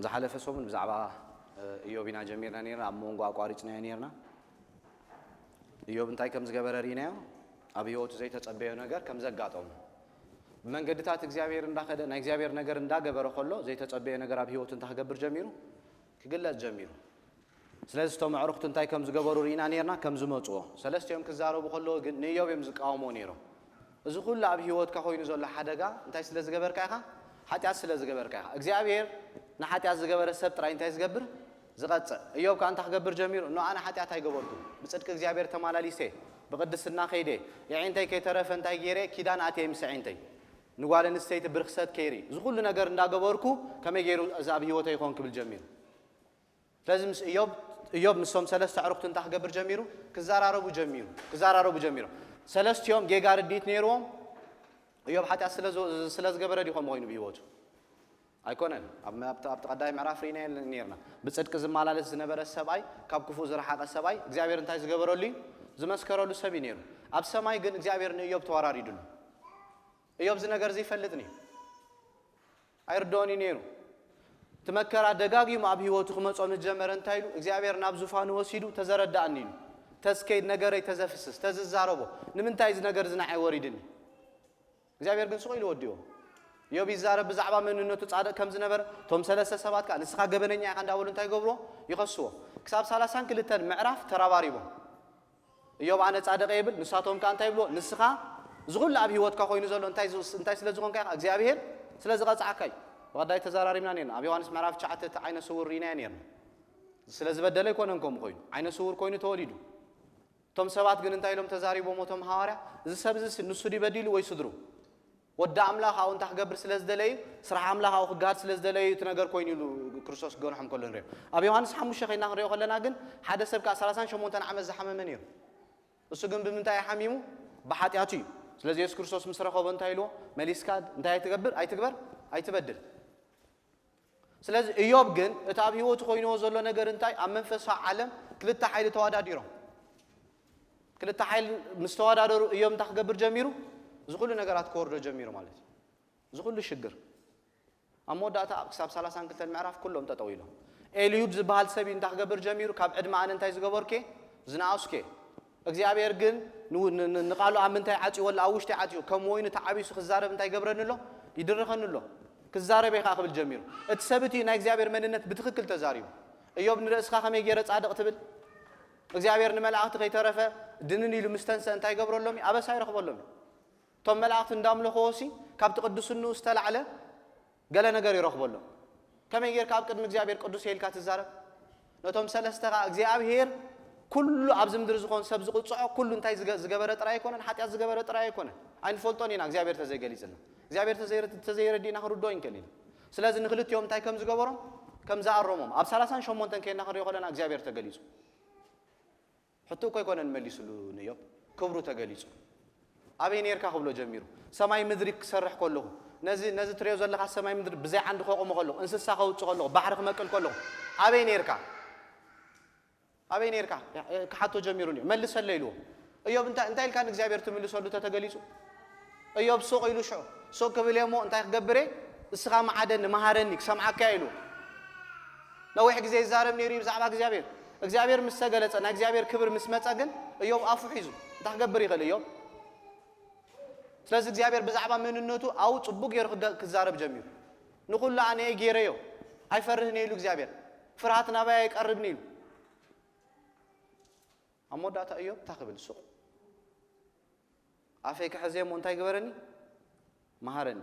زحلف سومن بزعبا إيوبنا جميرنا نيرنا أمونغو أقاريتنا نيرنا إيوب انتاي كم زغبر ريناو أبيوت زي تصبيه ነገር كم زغاطوم መንገድታት እግዚአብሔር እንዳኸደ ና እግዚአብሔር ነገር እንዳገበረ ሆሎ ዘይ ተጸበየ ነገር አብ ህይወትን ታገበር ጀሚሩ ክግለጽ ጀሚሩ ስለዚህ ተው ማዕሩክት እንታይ ከም ዝገበሩ ሪና ነርና ከም ዝመጽኦ ሰለስቲዮም ክዛረቡ ሆሎ ግን ንዮብ የምዝቃውሞ ነይሮ እዚ ሁሉ አብ ህይወት ከሆይኑ ዘሎ ሓደጋ እንታይ ስለ ዝገበርካ ኢኻ ኃጢአት ስለ ዝገበርካ ኢኻ እግዚአብሔር ንኃጢአት ዝገበረ ሰብ ጥራይ እንታይ ዝገብር ዝቀጽ ኢዮብ ካንተ ክገብር ጀሚሩ ኖ አና ኃጢአት አይገበርኩ ብጽድቅ እግዚአብሔር ተማላሊሴ በቅድስና ኸይደ የዒንተይ ከይተረፈ እንታይ ገይረ ኪዳን አትየም ሰዒንተይ ንጓለን ስቴት ብርክሰት ከይሪ እዚ ሁሉ ነገር እንዳገበርኩ ከመገሩ አዛብ ህይወት ይሆን ክብል ጀሚሩ ለዝም ኢዮብ ምሶም ሰለስተ ዕሩክትን ታገበር ጀሚሩ ክዛራረቡ ጀሚሩ ሰለስቲዮም ጌጋር ዲት ነይሮም ኢዮብ ኃጢአት ስለዝገበረ ዲኾም ሆይኑ ቢወቱ አይኮነን አብ ተቀዳይ ምዕራፍ ሪና ነርና በጽድቅ ዝማላለስ ዝነበረ ሰባይ ካብ ክፉ ዝረሓቀ ሰባይ እግዚአብሔር እንታይ ዝገበረሉ ዝመስከረሉ ሰብ ይነሩ አብ ሰማይ ግን እግዚአብሔር ንኢዮብ ተዋራሪዱሉ ኢዮብ ዝነገር ዘይፈልጥኒ አይርዶኒ ነሩ ተመከራ ደጋጊም አብ ህይወቱ ከመጾም ጀመረ እንታይሉ እግዚአብሔር ናብ ዙፋኑ ወሲዱ ተዘረዳአኒ ተስከይድ ነገረይ ተዘፍስስ ተዝዛረቦ ንምንታይ ዝ ነገር ዝናይ ወሪድኒ እግዚአብሔር ግን ሱቂሉ ወዲዮ ኢዮብ ይዛረብ ብዛዕባ መንነቱ ጻድቅ ከም ዝነበረ ቶም ሰለስተ ሰባት ካ ንስኻ ገበነኛ ኢኻ እንዳበሉ እንታይ ገብሮ ይኸስዎ ክሳብ 32 ምዕራፍ ተራባሪቦ ኢዮብ አነ ጻድቅ ይብል ንሳቶም ካ እንታይ ብሎ ንስኻ ዝጉል አብ ህይወትካ ኮይኑ ዘሎ እንታይ ስለ ዝኮንካ ኢኻ እግዚአብሔር ስለ ዝቀጻዓካይ ወዳይ ተዛራሪምና ነና አብ ዮሐንስ ምዕራፍ 9 አይነ ስውር ሪና ነርና ስለ ዝበደለ ይኮነንኩም ኮይኑ አይነ ስውር ኮይኑ ተወሊዱ ቶም ሰባት ግን እንታይ ኢሎም ተዛሪቦ ሞቶም ሐዋርያ እዚ ሰብዝ ንሱ ዲበዲሉ ወይ ስድሩ ወዳ አምላኽ አሁን ታገብር ስለ ዝደለይ ስራሕ አምላኽ አው ክጋድ ስለ ዝደለይ ነገር ኮይኑ ክርስቶስ ገርሖም ከሎ ንሪዮ አብ ዮሐንስ 5 ኸይና ንሪዮ ከለና ግን ሓደ ሰብ ካ 38 ዓመት ዝሐመመ ነይሩ እሱ ግን ብምንታይ ሓሚሙ በኃጢአቱ ስለዚህ ኢየሱስ ክርስቶስ ምስረኸው በእንታይሎ መሊስካድ እንታይ ትገብር አይትበድል ስለዚህ ኢዮብ ግን እታብ ህይወቱ ኮይኑ ዘሎ ነገር እንታይ ኣብ መንፈሳዊ ዓለም ክልተ ኃይል ተዋዳዲሮም ክልተ ኃይል ምስተዋዳደሩ ኢዮብ እንታይ ክገብር ጀሚሩ ዝኹሉ ነገራት ከወርዶ ጀሚሩ ማለት ዝኹሉ ሽግር አሞዳታ ክሳብ 32 ምዕራፍ ኩሎም ተጠውይሎም ኤልዩድ ዝበሃል ሰብ እንታይ ክገብር ጀሚሩ ካብ ዕድማ አን እንታይ ዝገበርከ ዝናአስከ እግዚአብሔር ግን ንቃሉ አምንታይ ዓጪ ወላ አውሽቲ ዓጪ ከመወይኑ ተዓቢሱ ክዛረብ እንታይ ገብረንሎ ይድርኸንሎ ክዛረብ ኢኻ ክብል ጀሚሩ እቲ ሰብቲ ናይ እግዚአብሔር መንነት ብትክክል ተዛሪቡ ኢዮብ ንርእስኻ ከመይ ገይረ ጻድቅ ትብል እግዚአብሔር ንመላእክት ከይተረፈ ድንን ኢሉ ምስተንሰ እንታይ ገብረሎም አበሳ ይረኽበሎም ቶም መላእክት እንዳምልኾሲ ካብ ተቅድስኑ ዝተላዕለ ገለ ነገር ይረኽበሎም ከመይ ገይር ካብ ቅድም እግዚአብሔር ቅዱስ ይልካ ትዛረብ ነቶም ሰለስተኻ እግዚአብሔር كل أبز مدرز خون سبز قطع كل انتاي زجبرة تراي كونن حتى زجبرة تراي كونن عين فلتوني ناك زابير تزيجليسنا زابير تزير الدين آخر الدوين كلين سلازم نخلط يوم تاي كم زجبرة كم زار رومم أب سلاسان شو مونتن كين آخر يقولنا ناك زابير تجليسو حتى كوي كونن مليسلو نيوب كبرو تجليسو أبي نير كهبلو جميرو سماي مدرك سرح كله نزل تريوز الله خاص سماي مدرك بزي عند خوق مخلو انس ساقو تخلو بحر خمكل كله أبي نير كا أبي نيركا كحتو جميروني ملس الليلو أيوب أنت كان إخبار تملس ولو تتجلسوا أيوب سوق يلو شو سوق كبليمو أنت خبره السخام عدن مهارنك سمع كايلو لو واحد زي زارم نيري بزعبك إخبار مستقلت أنا إخبار كبر مسمت أجن أيوب أفو حيزو أنت خبري غلي أيوب سلاز إخبار بزعبا من النوتو أو تبوك يرخد كزارب جميل نقول لا أنا إجيريو هاي فرهني له إخبار فرحتنا بيك قربني له أمودات أيوب تقبل السوق أفيك حزيم وانتاي قبرني مهارني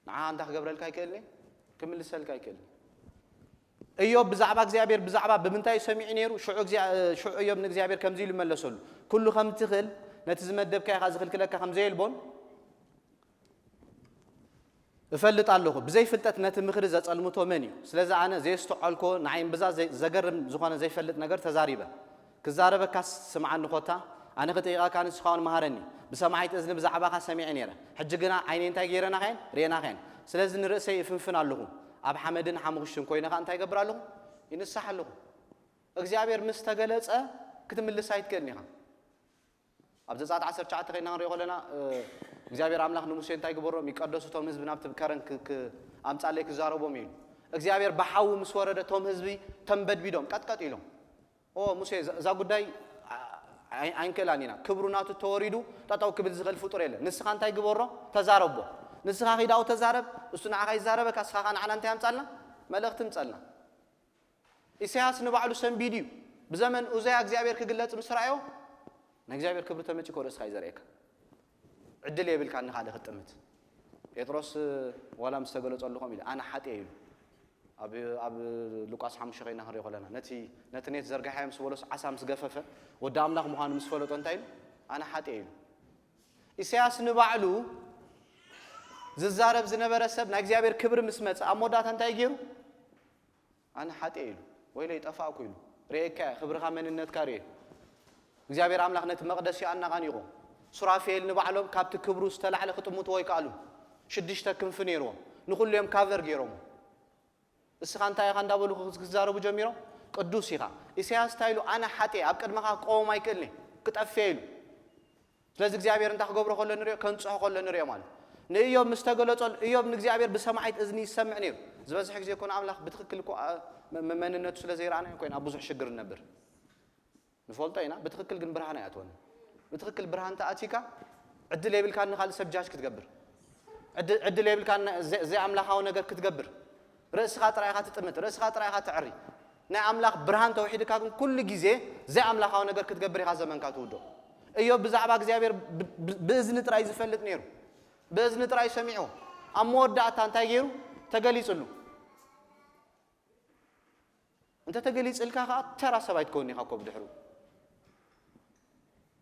نعم تاخ قبر الكايكلني كمل لسه الكايكلني أيوب بزعبك زيابير بزعبك بمنتاي سميع نيرو شو أيوب نك زيابير كم زيل ملسول كل خم تخل نتزمد دبكاي خازخل كلك خم زيل بون بفلت الله بزي فلتت نت مخرز أصلمته مني سلزا أنا زي استعلكو نعيم بزا زجر زخانة زي فلت نجار تزاريبه كزاربه كاس سمع النقطة أنا قتيقة كان سخان مهارني بسمعت إذن بزعبها سمعني ره حججنا عينين تاجيرنا خين رينا خين سلزا نرأسي فن الله أب حمدن حمغشون كوينا خان تاجبر له ينصح له أجزابير مستقلت كتم اللي سايد كرني خان أبدا ساعات 10 ساعات خينا نريق لنا እግዚአብሔር አምላክ ንሙሴን ታይገበሮ የሚቀደሱ ተምዝ ብናብት ከረን أمثالك زاربو ميلو እግዚአብሔር በሐው ምስወረደ ቶም ህዝቢ ተንበድቢዶም ቀጥቀጥ ኢሎም ሙሴ ዛጉዳይ አይንከላኒና ክብሩናቱ ተወሪዱ ጣጣው ክብል ዝኽል ፍጡር የለ ንስኻ እንታይ ግበሮ ተዛረቦ ንስኻ ኺዳው ተዛረብ እሱ ንዓኻ ይዛረበካ ስኻ ንዓና እንታይ ያምጻልና መልእኽት ምጻልና ኢሳያስ ንባዕሉ ሰንቢዲዩ ብዘመን ኡዛያ እግዚአብሔር ክግለጽ ምስራዮ ንእግዚአብሔር ክብሩ ተመጪ ኮርስ ኻይዘርኤካ ዕድል የብልካ ንኻደ ኽጥምት ጴጥሮስ ወላ ምስተገለጸልኩም ኢለ አና ሐጤ ይሉ أب لوكاس حمش خينا هري خلنا نتي زرقة حيم سولوس عسام سقففة ودام لهم هان مسفلة تنتين أنا حتيل إسياس نبعلو ززارب زنبرسب نجزيابير كبر مسمت أمودات تنتين جيرو أنا حتيل ويلي يتفاقيلو ريكا خبرها من النت كاريه جزيابير عملاق نت مقدسي أنا غنيرو سرافيل نبعلو كابت كبروس تلع على خطموت ويكالو شديش تكن فنيرو نقول لهم كافر جيرو እስኻን እንታይ ኻን ዳበሉ ክዛረቡ ጀሚሮ ቅዱስ ኢኻ ኢሳያስ ታይሉ አና ሐጤ ኣብ ቅድመኻ ቆም አይክልኒ ክጠፍየሉ ስለዚህ እግዚአብሔር እንታይ ክገብሮ ከሎ ንሪዮ ከንጽሖ ከሎ ንሪዮ ማለት ንኢዮብ ምስተገለጸል ኢዮብ ንእግዚአብሔር ብሰማዓት እዝኒ ይሰምዕ ነይሩ ዝበዝሕ ግዜ ኮነ ኣምላኽ ብትክክል እኮ መንነቱ ስለ ዘይራኣና ኮይና ብዙሕ ሽግር ነበር ንፈልጦ ኢና ብትክክል ግን ብርሃን ኣያትወን ብትክክል ብርሃን ተኣቲካ ዕድል የብልካ ንኻልእ ሰብጃጅ ክትገብር ዕድል የብልካ ዘይ ኣምላኻዊ ነገር ክትገብር رأسك طريقة تتمت رأسك طريقة تعري نا أملاك برهان توحيد كاكن كل جزء زي أملاك أو نقدر كتجبري هذا من كاتودو أيوب بزعبك زيابير بإذن تراي زفلت نيرو بإذن تراي سميعه أمور دعت أنت يجيرو تجلي سلو أنت تجلي سلك ترى سبايت كوني خاكوب دحرو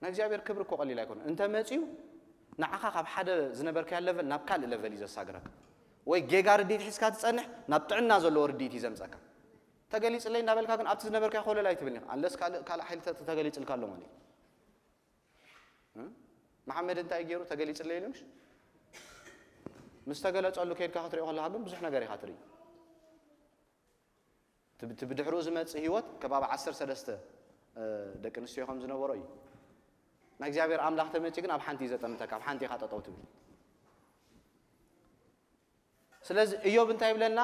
نجزيابير كبر كوالي لا يكون أنت ماتيو نعاقك بحدا زنبر كالليفل نبكال الليفل إذا ساقرك ወይ ጌጋር ዲት ሒስካ ትጸንሕ ናብ ጥዕና ዘሎ ወርዲት ይዘምጸካ ተገሊጽ ለይ እናበልካ ግን ኣብቲ ዝነበርካ ይኾለ ላይ ትብልኒ ኣለስ ካል ሓይል ተገሊጽልካ ኣሎ ማለት መሐመድ እንታይ ገይሩ ተገሊጽ ለይ ኢሉምሽ ምስተገለጸሉ ከይድካ ክትሪኦ ከለካ ግን ብዙሕ ነገር ኢኻ ትርኢ ብድሕሩ ዝመጽእ ህይወት ከባቢ 13 ደቂ ኣንስትዮ ከም ዝነበሮ እዩ ናይ እግዚአብሔር ኣምላኽ ተመጪ ግን ኣብ ሓንቲ ዘጠምተካ ኣብ ሓንቲ ኢኻ ጠጠው ትብል ስለዚህ ኢዮብ እንታይ ብለና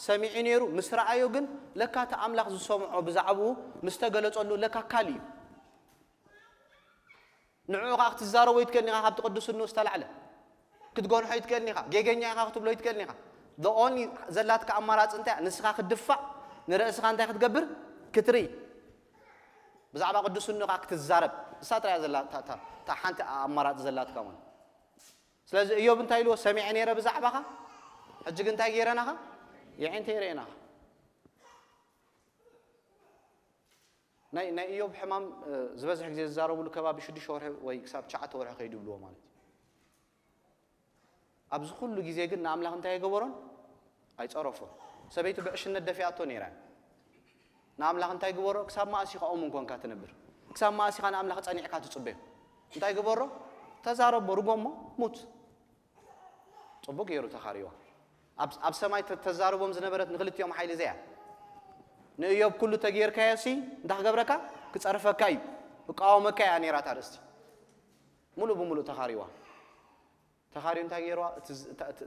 ሰሚዒ ነይሩ ምስራአዮ ግን ለካ ተአምላኽ ዝሰምዖ ብዛዕቡ ምስተገለጸሉ ለካ ካሊ ንዑኻ ክትዛረቦ ይትከልኒኻ ካብቲ ቅዱስኑ ዝተላዕለ ክትጎንሖ ይትከልኒኻ ጌገኛ ኢኻ ክትብሎ ይትከልኒኻ the only ዘላትካ ኣማራጽ እንታይ ንስኻ ክትድፋዕ ንርእስኻ እንታይ ክትገብር ክትርኢ ብዛዕባ ቅዱስኑ ኻ ክትዛረብ እሳ ጥራይ ዘላታ ታ ሓንቲ ኣማራጽ ዘላትካ ማለት ስለዚህ ኢዮብ እንታይ ኢልዎ ሰሚዒ ነይረ ብዛዕባኻ حجك انت غيرناها يعين تيريناها ناي ايوب حمام زبزح غزي زاربو لكباب شدش ورح وي حساب 9 ورح خيدبلو مالتي ابز كل غزي ግን አምላክ እንታይ ይገበሮን አይጸረፎ ሰበይቱ በእሽነ ደፊያቶ ነይራን ናአምላክ እንታይ ይገበሮ ክሳብ ማእሲኻ ኦም እንኳን ካትነብር ክሳብ ማእሲኻ ናአምላክ ጸኒዕካ ትጽበ እንታይ ይገበሮ ተዛረቦ ርጎሞ ሙት ጽቡቅ ይሩ ተኻሪዋ أب سماي تزاربهم زنبرت نغلط يوم حيل زيا نيوب كله تغيير كياسي ده قبركا كتصرفه كاي وقاومه كاي يعني رات ارست مولو بمولو تخاريوا تخاريون تغييروا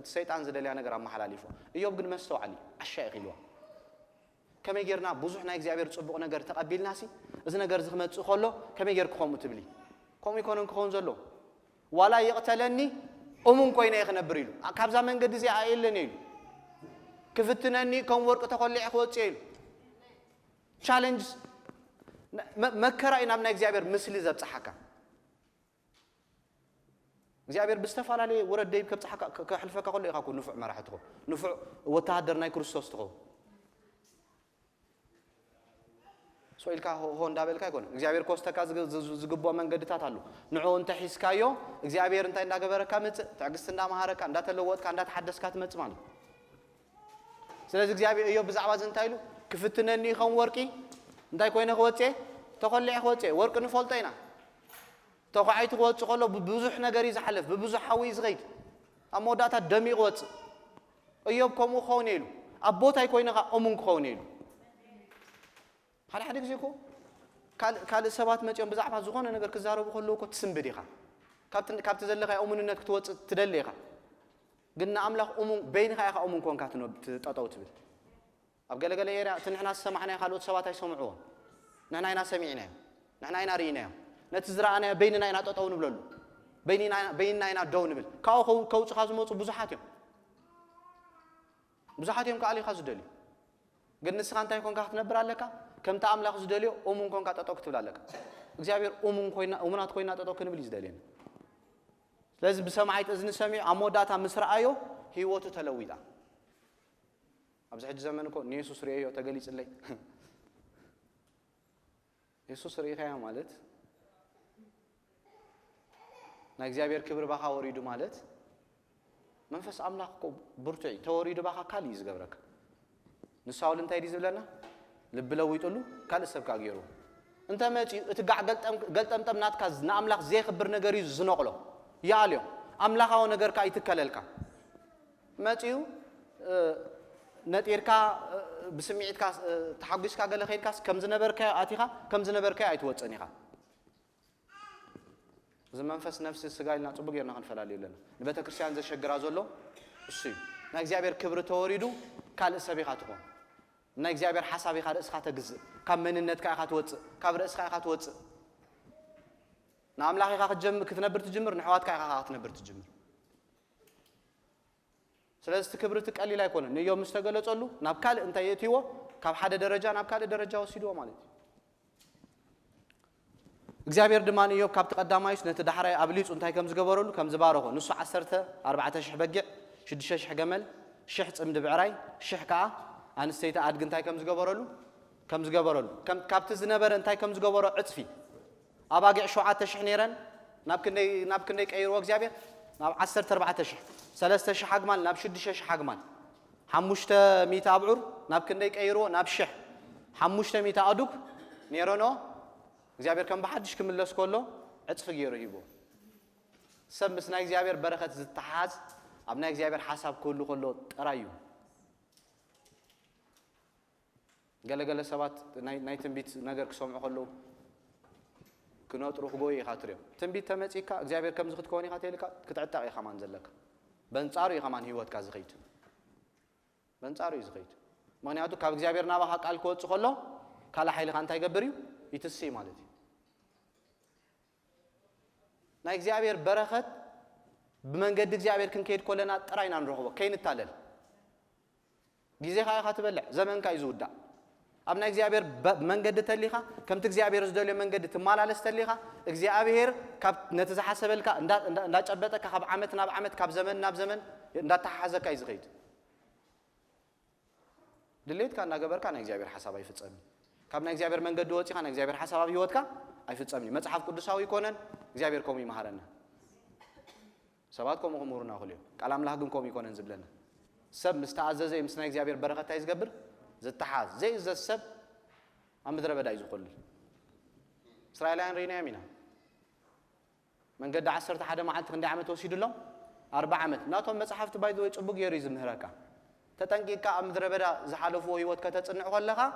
الشيطان زدليا ነገር አማሐላሊፎ ኢዮብ ግን መስጠው አሊ አሻይ ኺልዋ ከመይ ጌርና ብዙሕ ናይ እግዚአብሔር ጽቡቕ ነገር ተቀቢልናሲ እዚ ነገር ዝኽመጽ ኸሎ ከመይ ጌር ክኾሙ ትብሊ ኮም ይኮነን ክኾን ዘሎ ዋላ ይቅተለኒ أمون كوينة يخنبر يلو كابزا من قد زي عائلة نيلو كفتناني كم ورق تخلي أخوات يلو challenge مكرا إن أبناء زيابير مثل زب صحكا زيابير بستفعل عليه ورد ديب كب صحكا كحلفة كقول إخاكو نفع ما راح تخو نفع وتهدرنا كريستوس تخو سؤال كه هون دابل كاي كون እግዚአብሔር ኮስተካ ዝግቦ መንገድ ታታሉ ንዑ እንተ ሒስካዮ እግዚአብሔር እንታይ እንዳገበረካ መጽ ታግስትና ማሃረካ እንዳተለወጥካ እንዳተሐደስካ ትመጽ ማለት ስለዚህ እግዚአብሔር ኢዮብ ብዛዕባ ዝንታይሉ ክፍትነኒ ኸም ወርቂ እንታይ ኮይነ ኸወጽ ተኸልዕ ኸወጽ ወርቅ ንፈልጠይና ተኸዓይቱ ኸወጽ ኸሎ ብዙሕ ነገር ይዝሐልፍ ብዙሕ ሓዊ ዝኸይድ ኣሞዳታ ደሚቕ ወጽ ኢዮብ ከምኡ ኸውን ኢሉ ኣቦታ ይኮይነኻ ኦሙን ክኸውን ኢሉ هل حد يجيكو كال سبات متيوم بزعفة زخون أنا قرك زارو بخلوكو تسمبديها كابت زلقة أو من إنك توت تدليها قلنا أملاخ بين خايخ كون كاتنو تطوت بال أبقى لقى ليرا تنحنا سمعنا خالوت سوات يسمعوه نحنا هنا سمعنا نحنا هنا رينا نتزرع أنا بيننا هنا تطون بلولو بيننا هنا دون بال كاو خاز موت بزحاتهم كعلي خاز دلي قلنا سخان تاي كون كات نبر عليك كم تأملاخ زدليو كون كات تطوكت بلالك እግዚአብሔር ኮይና ኡምናት ኮይና ተጠቅን ብል ይዝደልን ስለዚህ በሰማይት እዝን ሰሚ አሞዳታ ምስራአዮ ህይወቱ ተለዊጣ ኣብዚ ሕጂ ዘመን እኮ ኢየሱስ ሪዮ ተገሊጽለይ ኢየሱስ ሪያ ማለት ና እግዚአብሔር ክብር ባኻ ወሪዱ ማለት መንፈስ አምላክ እኮ ብርቱዕ ተወሪዱ ባኻ ካል ይዝገብረክ ንሳውል እንታይ ዲዝብለና ልብ ለዊጥሉ ካልሰብካ ገይሩ انت ماشي اتقع قلتم ناتكا نا املاح زي خبر نغير زنقلو ياليو املاحاو نغير كا يتكللكا ماشيو نتيركا بسمعيتكا تحقسكا قال خيركا كم زنبركا اتيخا كم زنبركا ايتوصنيخا زمنفس نفس السغايلنا صبغ يرنا خنفلالي لنا نبته كريستيان زشغرا زولو እሺ نا እግዚአብሔር ክብር ተወሪዱ ካል ሰቢኻ ትሆን نا እግዚአብሔር ሐሳብ ይኻር እስኻ ተግዝ ካብ መንነት ካ ኢኻ ትወጽ ካብ ርእስኻ ኢኻ ትወጽ ና አምላኽ ኢኻ ክትነብር ትጅምር ንሕዋት ካ ኢኻ ክትነብር ትጅምር ስለዚህ ክብር ትቀሊል አይኮን ንዮም ምስተገለጸሉ ናብ ካል እንታይ የትይዎ ካብ ሓደ ደረጃ ናብ ካል ደረጃ ወሲድዎ ማለት እግዚአብሔር ድማን ኢዮብ ካብ ተቀዳማይስ ነተ ዳሕራይ አብሊጹ እንታይ ከም ዝገበረሉ ከም ዝባረኹ ንሱ 14000 በጊዕ 6000 ገመል 1000 ጽምድ ብዕራይ 1000 ከዓ አንስተይታ አድግ እንታይ ከም ዝገበረሉ ካብቲ ዝነበረ እንታይ ከም ዝገበሮ ዕጽፊ አባጊዕ 7000 ነረን ናብ ክንደይ ቀይሮ እግዚአብሔር ናብ 14000 3000 ሓግማል ናብ 6000 ሓግማል 500 አብዑር ናብ ክንደይ ቀይሮ ናብ 1000 500 አዱግ ነረኖ እግዚአብሔር ከም በሐድሽ ክምለስ ኮሎ ዕጽፍ ገይሮ ሂቦ ሰብ ምስና እግዚአብሔር በረኸት ዝተሓዝ ኣብና እግዚአብሔር ሐሳብ ኮሉ ኮሎ ጥራዩ ገለገለ ሰባት ናይ ትንቢት ነገር ክሰምዑ ከለው ክነጥሩ ክጎይ ይኻትሪዮ ትንቢት ተመጪካ እግዚአብሔር ከም ዝኽትኮን ይኻተልካ ክትዕጣቕ ይኻማን ዘለካ በንጻሩ ይኻማን ህይወትካ ዝኸይት በንጻሩ ይዝኸይት ምክንያቱ ካብ እግዚአብሔር ናባኻ ቃል ክወጽ ከሎ ካላ ኃይልኻ እንታይ ይገብር እዩ ይትሲ ማለት እዩ ናይ እግዚአብሔር በረኸት ብመንገድ እግዚአብሔር ክንከይድ ኮለና ጥራይና ንረኽቦ ከይንታለል ጊዜኻ ኢኻ ትበልዕ ዘመንካ ይዝውዳእ أبنا إخبار منجد تليخا كم تخبار زدلي منجد تمالالس تليخا إخبار كاب نتزحسب لك لا تجبتك كاب عمت ناب عمت كاب زمن ناب زمن لا تحزك أي زغيد دليت كان نجبر كان إخبار حساب أي فتسامي كابنا إخبار منجد دوتي كان إخبار حساب أبي هوتك أي فتسامي ما تحف كل ساوي كونن إخبار كومي مهارنا سباتكم أمورنا خليه كلام لهجم كومي كونن زبلنا سب مستعزز زي مسنا إخبار بركة تيزجبر زتحاز زي السب عم بدرب دايز يقول إسرائيليان رينا يمينا من قد 10 حدا ما عاد خندي عمت وسيد لهم 4 عمت ناتهم مسحفت بايدو يصبغ يريز من هراكا تتنقيك عم بدرب دا زحالفو هيوت كتصنع خلها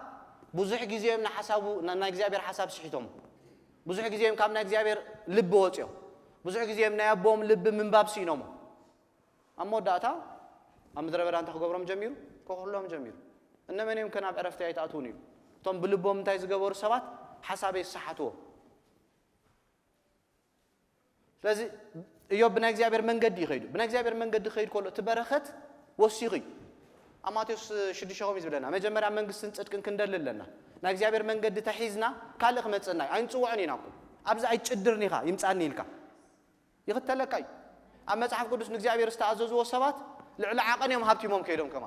بزح غزي من حسابو نا እግዚአብሔር حساب صحيتهم بزح غزي كامنا እግዚአብሔር ልብ ወጽዮ بزح غزي من ያቦም ልብ ምንባብ ሲኖም አሞዳታ عم بدرب دا አንተ ገብሮም ጀሚሩ ከሁሉም ጀሚሩ انما يمكن اب عرفت ايتاتوني توم بلبهم انتي زغبور سبات حسابي صحتو لذي ايوب بنا እግዚአብሔር መንገድ ይخيد بنا እግዚአብሔር መንገድ ይخيد ኮሎ ተበረኸት ወሲኺ አማቴዎስ 6 ይዝብለና መጀመሪያ መንግስትን ጽድቅን ክንደልለና ና እግዚአብሔር መንገድ ተሒዝና ካልኽ መጽናይ አይንጽውዕኒ ናኩ አብዛ አይጭድርኒኻ ይምጻኒ ይልካ ይختለካይ ኣብ መጽሐፍ ቅዱስ ንእግዚአብሔር ዝተኣዘዝዎ ሰባት ልዕሊ ዓቐንዮም ሃብቲሞም ከይዶም ከማ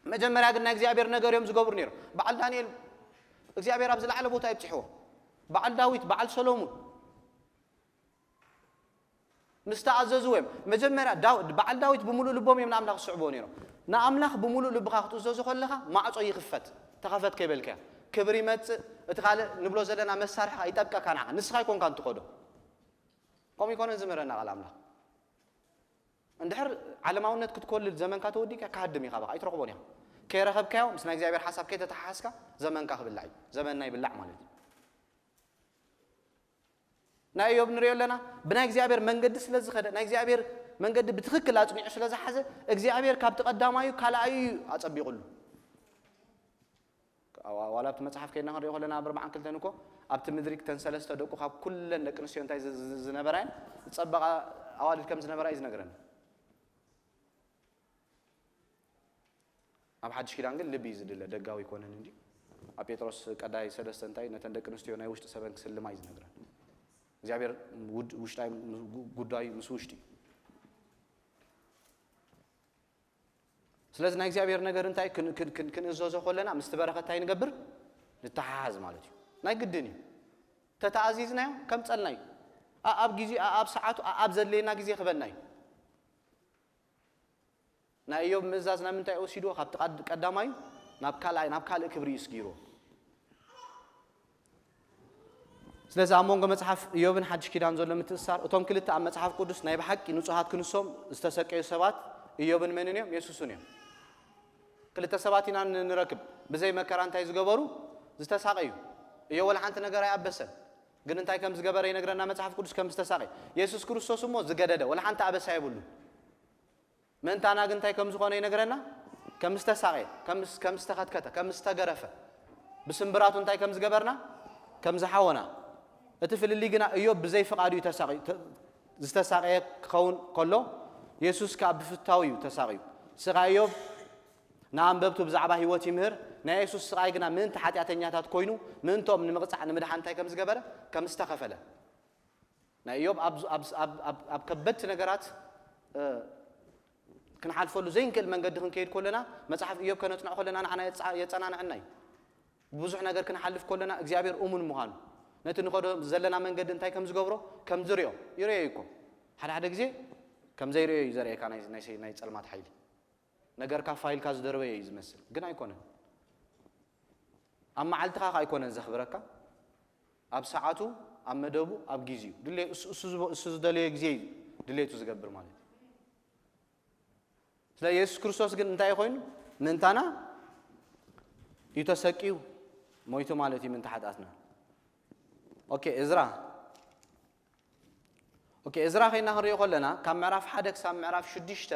مجمرة قلنا إخبار نجار يوم زجبر نير بعد دانيال إخبار أبزل على بوتا يبتحوه بعد داويت بعد سلومون مستعززوهم مجمرة بعد داويت بمولو لبوم يمنا أملاخ الصعبونيرو نا أملاخ بمولو لبخاخ تزوج خلها ما عطوا يخفت تخفت كبلك كبريمات تخال نبلو زلنا مسارحة يتبقى كان نسخة يكون كان تخده قوم يكون زمرنا على أملاخ اندحر على ما ونت كل الزمن كاتوديك كهدم يخبا اي ترقبونيا كي رخبكاو مسنا እግዚአብሔር حساب كي تتحاسكا زمن كخبلعي زمننا يبلع ማለት نا ايوب نريو لنا بنا እግዚአብሔር መንገድ ስለዚህ خደ نا እግዚአብሔር መንገዲ ብትክክል አጽኒዑ ስለዝሓዘ እግዚአብሔር ካብ ተቀዳማዩ ካልኣዩ አጸቢቁሉ ዋላብቲ መጽሐፍ ከይና ኸሪኦ ኸለና ብርባዕን ክልተን እኮ ኣብቲ ምድሪክ ተንሰለስተ ደቁ ካብ ኩለን ደቂ ኣንስትዮ እንታይ ዝነበራን ዝጸበቓ ኣዋልድ ከም ዝነበራ እዩ ዝነግረና ኣብ ሓድሽ ኪዳን ግን ልቢ ዝድለ ደጋዊ ይኮነን እንጂ ኣብ ጴጥሮስ ቀዳይ 3 እንታይ ነተን ደቂ ኣንስትዮ ናይ ውሽጢ ሰበን ክስልማ እዩ ዝነግረን እግዚአብሔር ውሽጣይ ጉዳይ ምስ ውሽጢ ስለዚ ናይ እግዚአብሔር ነገር እንታይ ክንእዘዞ ኸለና ምስ በረኸታይ ንገብር ንተሓሓዝ ማለት እዩ ናይ ግድን እዩ ተተኣዚዝናዮ ከም ጸልናዩ ኣብ ጊዜ ኣብ ሰዓቱ ኣብ ዘለየና ጊዜ ክበናዩ ናይ ኢዮብ ምእዛዝ ናብ ምንታይ ወሲድዎ ካብቲ ቀዳማዩ ናብ ካልእ ክብሪ ይስጊሮ ስለዚ ኣብ መንጎ መጽሓፍ ኢዮብን ሓድሽ ኪዳን ዘሎ ምትእስሳር እቶም ክልተ ኣብ መጽሓፍ ቅዱስ ናይ ብሓቂ ንጹሃት ክንሶም ዝተሰቀዩ ሰባት ኢዮብን መንን እዮም የሱስን እዮም ክልተ ሰባት ኢና ንረክብ ብዘይ መከራ እንታይ ዝገበሩ ዝተሳቀዩ ኢዮብ ወላ ሓንቲ ነገር ኣይኣበሰን ግን እንታይ ከም ዝገበረ ይነግረና መጽሓፍ ቅዱስ ከም ዝተሳቀየ ኢየሱስ ክርስቶስ እሞ ዝገደደ ወላ ሓንቲ ኣበሳ የብሉ ምንታና ግን እንታይ ከም ዝኾነ ይነግረና ከም ዝተሳቀየ ከም ዝተኸትከተ ከም ዝተገረፈ ብስምብራቱ እንታይ ከም ዝገበርና ከም ዝሓወና እቲ ፍልሊ ግና ኢዮብ ብዘይ ፍቃዱ ዝተሳቀየ ክኸውን ከሎ ኢየሱስ ካብ ብፍታው እዩ ተሳቀዩ ስቃይ ኢዮብ ንኣንበብቱ ብዛዕባ ህይወት ይምህር ናይ ኢየሱስ ስቃይ ግና ምንታ ሓጢአተኛታት ኮይኑ ምንቶም ንምቕጻዕ ንምድሓን እንታይ ከም ዝገበረ ከም ዝተኸፈለ ናይ ኢዮብ ኣብ ከበድቲ ነገራት ክንሓልፈሉ ዘይንክእል መንገዲ ክንከይድ ከለና መጽሓፍ ኢዮብ ከነጽንዖ ከለና ንዓና የጸናንዐና እዩ ብዙሕ ነገር ክንሓልፍ ከለና እግዚአብሔር እሙን ምዃኑ ነቲ ንኸዶ ዘለና መንገዲ እንታይ ከም ዝገብሮ ከም ዝርዮ ይርዮ ይኮ ሓደ ግዜ ከም ዘይርዮ እዩ ዘርኤካ ናይ ጸልማት ሓይሊ ነገር ካብ ፋይልካ ዝደርበየ እዩ ዝመስል ግን ኣይኮነን ኣብ መዓልትኻ ኣይኮነን ዘኽብረካ ኣብ ሰዓቱ ኣብ መደቡ ኣብ ጊዜኡ እሱ ዝደለየ ጊዜ ድሌቱ ዝገብር ማለት ስለ ኢየሱስ ክርስቶስ ግን እንታይ ኮይኑ ምንታና እዩ ተሰቂዩ ሞይቱ ማለት እዩ ምንታ ሓጢአትና እዝራ ኸይና ክንሪኦ ከለና ካብ ምዕራፍ 1 ክሳብ ምዕራፍ 6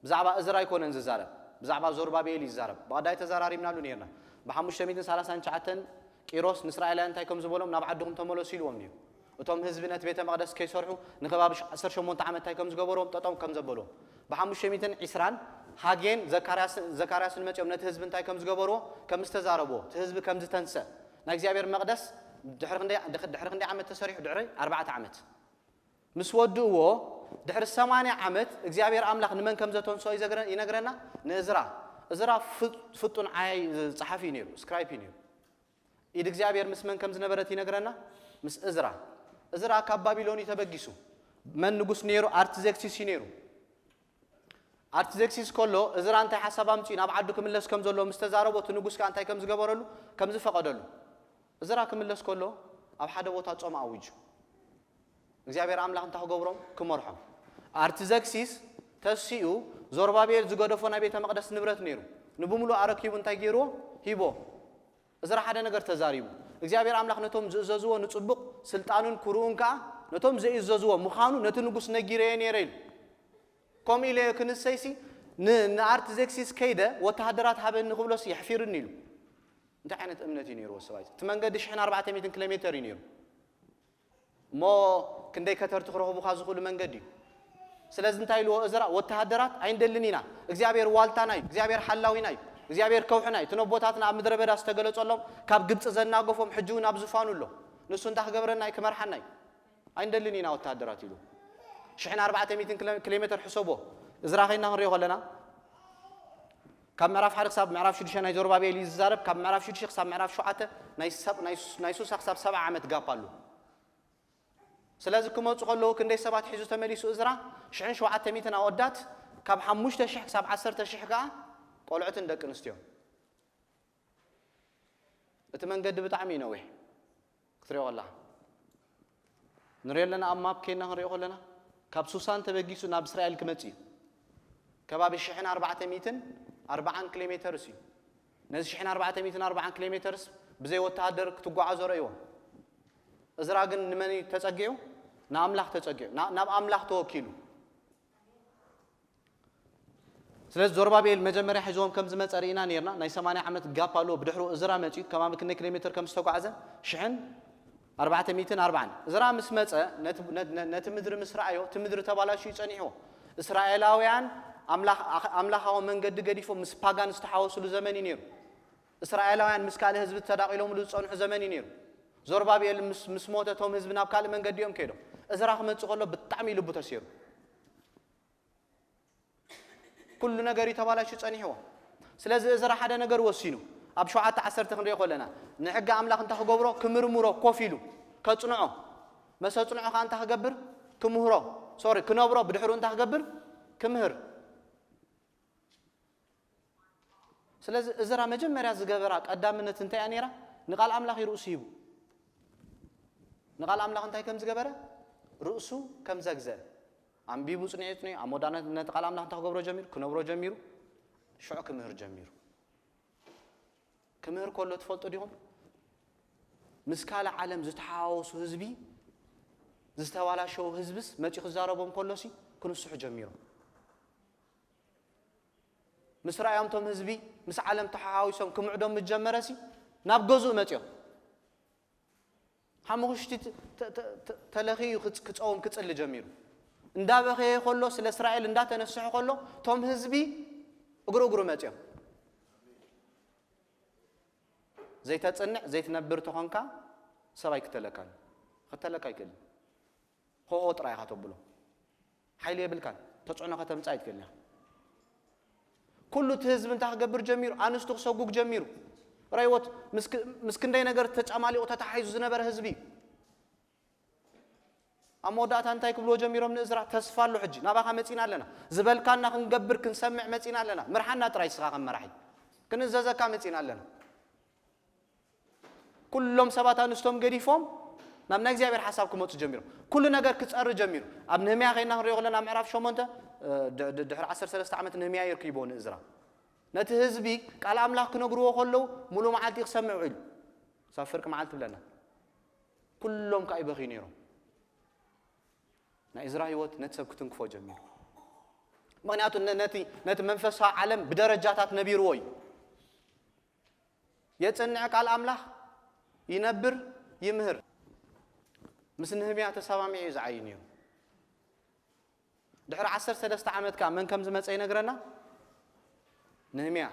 ብዛዕባ እዝራ ኣይኮነን ዝዛረብ ብዛዕባ ዞርባቤል ይዛረብ ብቐዳይ ተዘራሪብናሉ ነርና ብ539 ቂሮስ ንእስራኤላውያን እንታይ ከም ዝበሎም ናብ ዓድኹም ተመለሱ ኢልዎም ነይሩ እቶም ህዝቢ ነቲ ቤተ መቕደስ ከይሰርሑ ንኸባቢ 18 ዓመት እንታይ ከም ዝገበሮም ጠጠው ከም ዘበሎም ብ520 ሃጌን ዘካርያስን መጽኦም ነቲ ህዝቢ እንታይ ከም ዝገበርዎ ከም ዝተዛረብዎ እቲ ህዝቢ ከም ዝተንሰ ናይ እግዚአብሔር መቕደስ ድሕሪ ክንደይ ዓመት ተሰሪሑ ድሕሪ 4 ዓመት ምስ ወድእዎ ድሕሪ 80 ዓመት እግዚአብሔር ኣምላኽ ንመን ከም ዘተንሶ ይነግረና ንእዝራ ፍጡን ዓይ ጸሓፊ ነይሩ ስክራይፕ ነይሩ ኢድ እግዚአብሔር ምስ መን ከም ዝነበረት ይነግረና ምስ እዝራ ካብ ባቢሎን ተበጊሱ መን ንጉስ ነይሩ አርትዘክሲስ ነይሩ አርትዘክሲስ ኮሎ እዝራ እንታይ ሓሳብ ኣምጪ ናብ ዓዱ ክምለስ ከም ዘሎ ምስ ተዛረቦ እቲ ንጉስ ካ እንታይ ከም ዝገበረሉ ከም ዝፈቀደሉ እዝራ ክምለስ ኮሎ ኣብ ሓደ ቦታ ጾም ኣውጁ እግዚአብሔር ኣምላኽ እንታይ ክገብሮም ክመርሖም አርትዘክሲስ ተሲኡ ዞርባቤል ዝገደፎ ናይ ቤተ መቕደስ ንብረት ነይሩ ንብሙሉ ኣረኪቡ እንታይ ገይርዎ ሂቦ እዝራ ሓደ ነገር ተዛሪቡ እግዚአብሔር ኣምላኽ ነቶም ዝእዘዝዎ ንጽቡቕ ስልጣኑን ኩሩኡን ከዓ ነቶም ዘይእዘዝዎ ምዃኑ ነቲ ንጉስ ነጊረየ ነይረ ኢሉ ከምኡ ኢለ ክንሰይሲ ንአርትዘክሲስ ከይደ ወተሃደራት ሃበኒ ክብሎስ ይሕፊርኒ ኢሉ እንታይ ዓይነት እምነት እዩ ነይሩ ሰባይ እቲ መንገዲ 1400 ኪሎ ሜትር እዩ ነይሩ ሞ ክንደይ ከተርቲ ክረኽቡካ ዝኽእሉ መንገዲ እዩ ስለዚ እንታይ ኢልዎ እዝራ ወተሃደራት ኣይንደልን ኢና እግዚአብሔር ዋልታና እዩ እግዚአብሔር ሓላዊና እዩ እግዚአብሔር ከውሕና እዩ ትነቦታትና ኣብ ምድረ በዳ ዝተገለጸሎም ካብ ግብጽ ዘናገፎም ሕጂ እውን ኣብ ዝፋኑ ኣሎ ንሱ እንታይ ክገብረና እዩ ክመርሓና እዩ ኣይንደልን ኢና ወተሃደራት ኢሉ 1400 ኪሎ ሜትር ሕሰቦ እዝራ ኸይና ክንሪኦ ከለና ካብ ምዕራፍ 1 ክሳብ ምዕራፍ 6 ናይ ዞርባቤል ይዛረብ ካብ ምዕራፍ 6 ክሳብ ምዕራፍ 7 ናይ ሱሳ ክሳብ 70 ዓመት ጋፕ ኣሎ ስለዚ ክመፁ ከለዉ ክንደይ ሰባት ሒዙ ተመሊሱ እዝራ 1700 ኣወዳት ካብ 5000 ክሳብ 10000 ከዓ ቆልዑትን ደቂ ኣንስትዮ እቲ መንገዲ ብጣዕሚ ነዊሕ ክትሪኦ ከለኻ ንሪኦ ኣለና ኣብ ማፕ ከይና ክንሪኦ ከለና ካብ ሱሳን ተበጊሱ ናብ እስራኤል ክመጽ እዩ ከባቢ 1440 ኪሎ ሜትር እዩ ነዚ 1440 ኪሎ ሜትር ብዘይ ወተሃደር ክትጓዓዞ ረእይዎ እዝራ ግን ንመን ተጸጊዑ ንኣምላኽ ተጸጊዑ ናብ ኣምላኽ ተወኪሉ ስለዚ ዞርባቤል መጀመርያ ሒዞም ከም ዝመፀ ርኢና ነርና ናይ 80 ዓመት ጋፕ ኣሎ ብድሕሩ እዝራ መጪ ከማም ክነ ኪሎ ሜትር ከም ዝተጓዓዘ 1440 እዝራ ምስ መፀ ነቲ ምድሪ ምስ ረኣዮ እቲ ምድሪ ተባላሹ ይጸኒሕዎ እስራኤላውያን ኣምላኻዊ መንገዲ ገዲፎም ምስ ፓጋን ዝተሓወስሉ ዘመን እዩ ነይሩ እስራኤላውያን ምስ ካልእ ህዝቢ ተዳቂሎምሉ ዝጸንሑ ዘመን እዩ ነይሩ ዞርባቤል ምስ ሞተቶም ህዝቢ ናብ ካልእ መንገዲ እዮም ከይዶም እዝራ ክመጽእ ከሎ ብጣዕሚ ልቡ ተሲሩ ኩሉ ነገር ይተባላሹ ጸኒሕዎ ስለዚ እዝራ ሓደ ነገር ወሲኑ ኣብ 7:10 ክንሪኦ ከለና ንሕጊ ኣምላኽ እንታ ክገብሮ ክምርምሮ ኮፍ ኢሉ ከጽንዖ መሰጽንዖ ካ እንታ ክገብር ክምህሮ ክነብሮ ብድሕሩ እንታ ክገብር ክምህር ስለዚ እዝራ መጀመርያ ዝገበራ ቀዳምነት እንታይ እያ ነይራ ንቃል ኣምላኽ ርእሱ ሂቡ ንቃል ኣምላኽ እንታይ ከም ዝገበረ ርእሱ ከም ዘግዘአ ኣንቢቡ ጽኒዕት ነው ኣሞዳነት ነቲ ቃል ኣምላኽ እንታ ክገብሮ ጀሚሩ ክነብሮ ጀሚሩ ሽዑ ክምህር ጀሚሩ ክምህር ከሎ ትፈልጡ ዲኹም ምስ ካልእ ዓለም ዝተሓዋወሱ ህዝቢ ዝተባላሸው ህዝብስ መጪ ክዛረቦም ከሎሲ ክንስሑ ጀሚሮም ምስ ረኣዮምቶም ህዝቢ ምስ ዓለም ተሓዋዊሶም ክምዕዶም ምጀመረሲ ናብ ገዝኡ መጽዮም ሓሙሽቲ ተለኺዩ ክጸውም ክጽሊ ጀሚሩ እንዳበኸየ ከሎ ስለ እስራኤል እንዳተነስሑ ከሎ ቶም ህዝቢ እግሩ መጽዮም ዘይተጽንዕ ዘይትነብር ተኾንካ ሰባይ ክትለካል ይክእል ሆኦ ጥራይ ካተብሎ ሓይሊ የብልካን ተጽዕኖ ከተምጻ ይትከልኒ ኩሉ ህዝብ እንታ ክገብር ጀሚሩ ኣንስቱ ክሰጉግ ጀሚሩ ራይወት ምስክንደይ ነገር ተጫማሊኡ ተታሒዙ ዝነበረ ህዝቢ ኣሞዳታ እንታይ ክብሎ ጀሚሮም ንእዝራ ተስፋሉ ሕጂ ናባኻ መጺና ኣለና ዝበልካና ክንገብር ክንሰምዕ መጺና ኣለና ምርሓና ጥራይ ስኻ ከም መራሒ ክንዘዘካ መጺና ኣለና ኩሎም ሰባት ኣንስቶም ገዲፎም ናብ ናይ እግዚአብሔር ሓሳብ ክመጹ ጀሚሮም ኩሉ ነገር ክጸር ጀሚሩ ኣብ ነህምያ ኸይና ክንሪኦ ከለና ምዕራፍ 8 ድሕሪ 13 ዓመት ነህምያ ይርክቦ ንእዝራ ነቲ ህዝቢ ቃል ኣምላኽ ክነግርዎ ከለው ሙሉ መዓልቲ ክሰምዑ ኢሉ ሳብ ፍርቂ መዓልቲ ብለና ኩሎም ከዓ ይበኺዩ ነይሮም ናይ እዝራ ህይወት ነቲ ሰብ ክትንክፎ ጀሚሩ ምክንያቱ ነቲ መንፈሳዊ ዓለም ብደረጃታት ነቢርዎ እዩ የጽንዕ ቃል ኣምላኽ ይነብር ይምህር ምስ ነህምያ ተሰማሚዑ ዝዓይ ነይሩ ድሕሪ 13 ዓመት ከዓ መን ከም ዝመጸ ይነግረና ነህምያ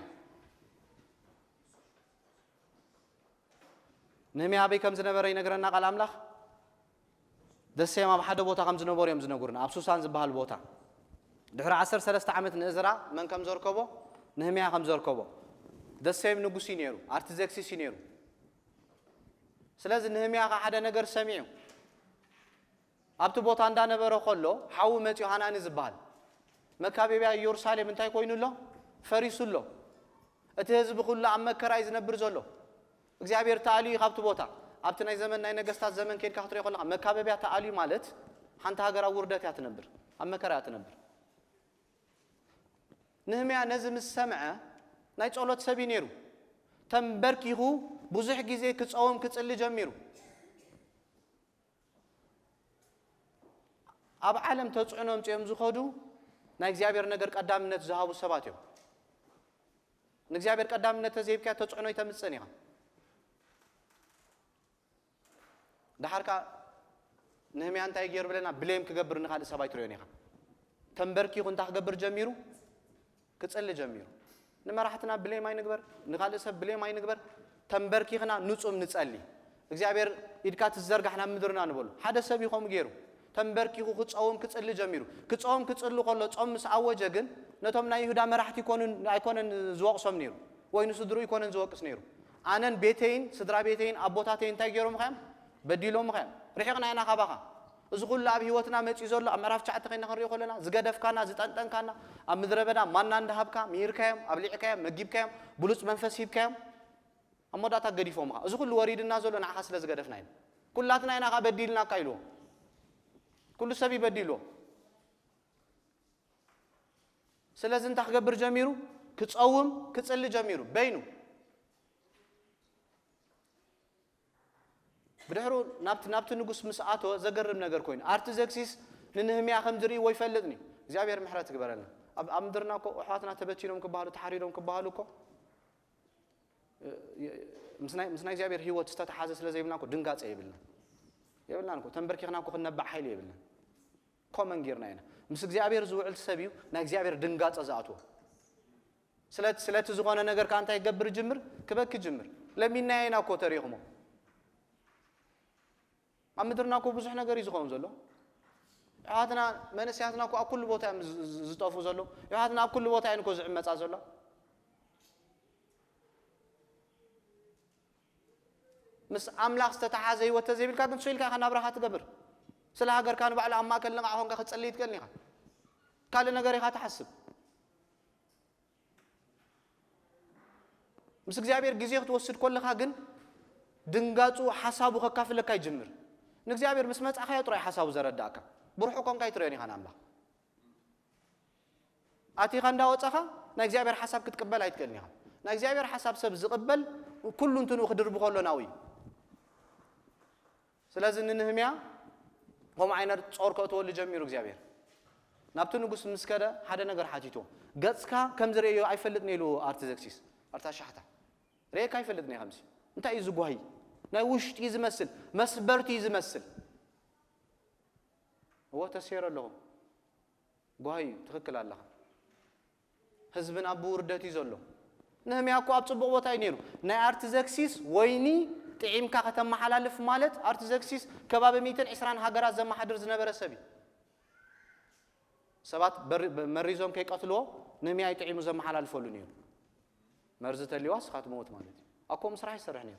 በይ ከም ዝነበረ ይነግረና ቃል ኣምላኽ ደሰማ ኣብ ሓደ ቦታ ከም ዝነበሩ እዮም ዝነግሩና ኣብ ሱሳን ዝበሃል ቦታ ድሕሪ 13 ዓመት ንእዝራ መን ከም ዘርከቦ ነህምያ ከም ዘርከቦ ደሰም ንጉሲ ነይሩ ኣርተዘክሲስ ነይሩ ስለዚ ነህምያ ሓደ ነገር ሰሚዑ ኣብቲ ቦታ እንዳነበረ ከሎ ሓው መጽዮ ሃናኒ ዝበሃል መካበብያ ኢየሩሳሌም እንታይ ኮይኑሎ ፈሪሱሎ እቲ ህዝቢ ኩሉ ኣብ መከራ ዝነብር ዘሎ እግዚአብሔር ተኣልዩ ካብቲ ቦታ ኣብቲ ናይ ዘመን ናይ ነገስታት ዘመን ከድካ ክትሪኦ ከለካ መካበብያ ተኣልዩ ማለት ሓንቲ ሃገር ኣብ ውርደት እያ ትነብር ኣብ መከራ እያ ትነብር ነህምያ ነዚ ምስ ሰምዐ ናይ ጸሎት ሰብ ነይሩ ተንበርኪኹ ብዙሕ ግዜ ክጸውም ክጽሊ ጀሚሩ ኣብ ዓለም ተጽዕኖም ጽዮም ዝኸዱ ናይ እግዚአብሔር ነገር ቀዳምነት ዝሃቡ ሰባት እዮም ንእግዚአብሔር ቀዳምነት ተዘይብካ ተጽዕኖ ይተምጽን ኢኻ ዳሓርካ ነህምያ እንታይ ገይሩ ብለና ብሌም ክገብር ንኻልእ ሰባይ ትሪኦን ኢኻ ተንበርኪኹ እንታ ክገብር ጀሚሩ ክጽሊ ጀሚሩ ንመራሕትና ብሌም ኣይንግበር ንኻልእ ሰብ ብሌም ኣይንግበር ተንበርኪኽና ንጹም ንጸሊ እግዚአብሔር ኢድካ ትዘርጋሕና ምድርና ንበሉ ሓደ ሰብ ይኾም ገይሩ ተንበርኪኹ ክጸውም ክጽሊ ጀሚሩ ክጸውም ክጽሊ ከሎ ጾም ምስ ኣወጀ ግን ነቶም ናይ ይሁዳ መራሕቲ ኣይኮነን ዝወቕሶም ነይሩ ወይ ንስድሩ ይኮነን ዝወቅስ ነይሩ ኣነን ቤተይን ስድራ ቤተይን ኣቦታተይን እንታይ ገይሮም ኸም በዲሎም ኸም ርሒቕና ኢና ካባኻ እዚ ኩሉ ኣብ ህይወትና መጺ ዘሎ ኣብ ምዕራፍ 9 ኸይና ክንሪኦ ከለና ዝገደፍካና ዝጠንጠንካና ኣብ ምድረ በዳ ማና እንዳሃብካ ምሂርካዮም ኣብሊዕካዮም መጊብካዮም ብሉጽ መንፈስ ሂብካዮም ኣብ ሞዳታ ገዲፎም እዚ ኩሉ ወሪድና ዘሎ ንዓኻ ስለ ዝገደፍና ኢና ኩላትና ኢና በዲልና ካይልዎ ኩሉ ሰብ ይበዲልዎ ስለዚ እንታይ ክገብር ጀሚሩ ክጸውም ክጽሊ ጀሚሩ በይኑ ብድሕሩ ናብቲ ንጉስ ምስኣቶ ዘገርም ነገር ኮይኑ ኣርተዘክሲስ ንነህምያ ከም ዝርኢ ወይ ፈልጥኒ እግዚአብሔር ምሕረት ይግበረልና أمدرناكو وحاتنا تبتشينهم كبهالو تحريرهم كبهالوكو مسنا إجابير هي وتستات حاسس لزي بلناكو دنقات يبلنا يبلناكو تنبركيناكو خنبع حيل يبلنا كومن غيرنا هنا مس إجابير زوعل سبيو نا إجابير دنقات أزاتو سلات زغانا نجار كانت يجبر جمر كبك جمر لمن نايناكو تاريخهم أمدرناكو بزح نجار يزغون زلوا هاتنا من سياتناكو أكل بوتا زطافو زلوا هاتنا أكل بوتا إنكو زعمة زلوا مس أملاك استتحازي وتزيب الكاتن شويل كان أبرهات قبر سلا هجر كانوا بعلى أما كلنا عهون كخد سليت كلنا قال نجاري هات حسب مس إجابير جزية توصل كل خاجن دنقاتو حسابه كافل كاي جمر نجابير مس ما تأخيط راي حسابه زرد داكا بروحكم كاي تريني خان أملاك أتي خان داوت أخا نجابير حساب كتقبل عيد كلنا نجابير حساب سب زقبل وكل انتو خدر بقولنا ناوي سلازم نهميا هم عينا تصور كأتول لجميع إجابير نبتو نقص مسكرة هذا نجار حاجته قصكا كم زريو عيفلتني له أرتزكسيس أرتشحته ريك عيفلتني خمسة أنت يزقوهي ناوش يزمسل مسبرت يزمسل هو تسير لهم قوهي تخكل الله حزبنا أبو وردت يزلهم نهمي أكو أبصبوا وتاينيرو نا أرتزكسيس ويني تعيم كختم محلالف مالت أرتزكسيس كباب 220 هجرات زم حدر زنبرة سبي سبات مريزهم كي قتلوا نهمي أي تعيموا زم محلالف ولونيرو مرزت اللي واس خات موت مالتي أكو مسرح يسرحني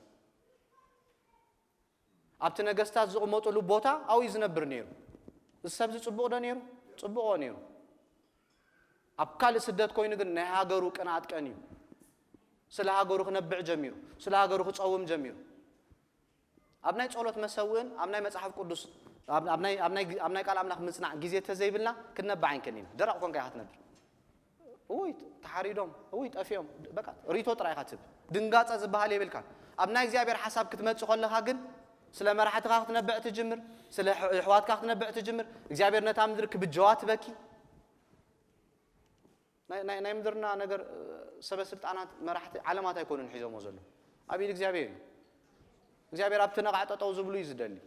أبتنا قستات زق موت له بوتا أو يزنبر نيرو السبز تصبوا ده نيرو تصبوا نيرو أبكال سدات كوين قلنا نهاجروا كنات كانيو سلا هاجروا خنبع جميل سلا هاجروا خصوم جميل أبناء صلوت مسوين أبناء مصحف قدس أبناء قال أملاك مسنا جزية تزيبلنا كنا بعين كنين درا كون كي هاتنا ويت تحريدهم ويت أفيهم بقى ريتو تراي خاتب دنقات أزبها لي بالكان أبناء زيابير حساب كتمت شغل هاجن سلا مرحت خاخت نبع تجمر سلا حوات خاخت نبع تجمر زيابير نتامدرك بالجوات بكي ناي مدرنا نجر سبسلت أنا مرحت علامات يكونون حزام وزلوا أبي الإجابير إجابير أبتنا قاعد أتوزع بلو يزدلي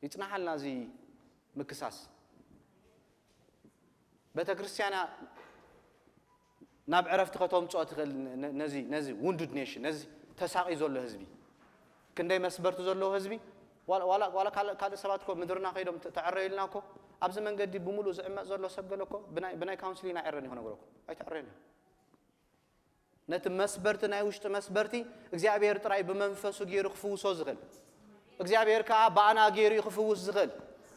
يتنحلنا زي مكساس بتكريستيانا ناب عرفت خطوم صوت نزي وندد نيشن نزي تساقي زول هزبي كندي مسبرت زول هزبي ولا كال سباتكم مدرنا خيدهم تعريلناكو أبز من قدي بمولو زعما زول سبقلكو بناي كونسلين عرني هنا قولكو أي تعرينا نت مسبرت نايوشت مسبرتي إجابير تراي بمنفسو غير خفوس زغل إجابير كا بانا غير خفوس زغل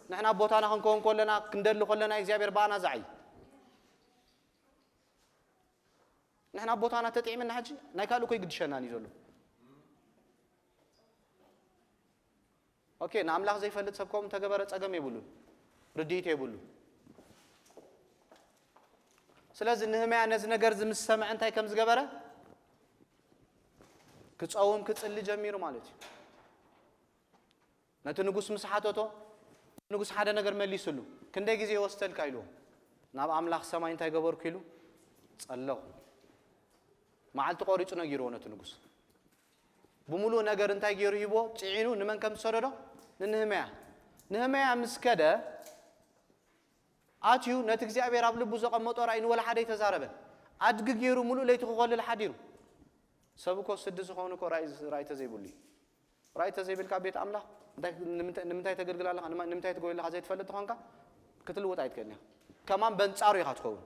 نحنا بوتانا خنكون كلنا كندل كلنا إجابير بانا زعي نحنا بوتانا تطعيم النحج نايكالو كي قدشنا نيزولو أوكي نعمل زي فلت سبكم تجبرت أجمع يبولو رديت يبولو سلازم نهمي عن نزنا جرز من السماء أنت كم زجبرة كتصوم كتصلي جميرو مالتي نتنقص مسحاته نقص حدا نجر ملي سلو كندا جزء وستل كيلو ناب عمل السماء أنت جبر كيلو الله ما عاد تقاريش نجيرو نتنقص بمولو نجر أنت جيرو يبو تعينو نمن كم صاروا نهمية مسكدة أتيو نتجزي أبي راب لبوزق المطار إنه ولا حد يتزاربه أدق جيرو مولو لا يتقول الحديرو سبكو سدس خونك راي تزيبولي راي تزيبل كابيت عمله نمتى تقول الله أنا نمتى تقول الله زيت فلت خانك كتلو وتعيد كنيا كمان بنصاري خاتكون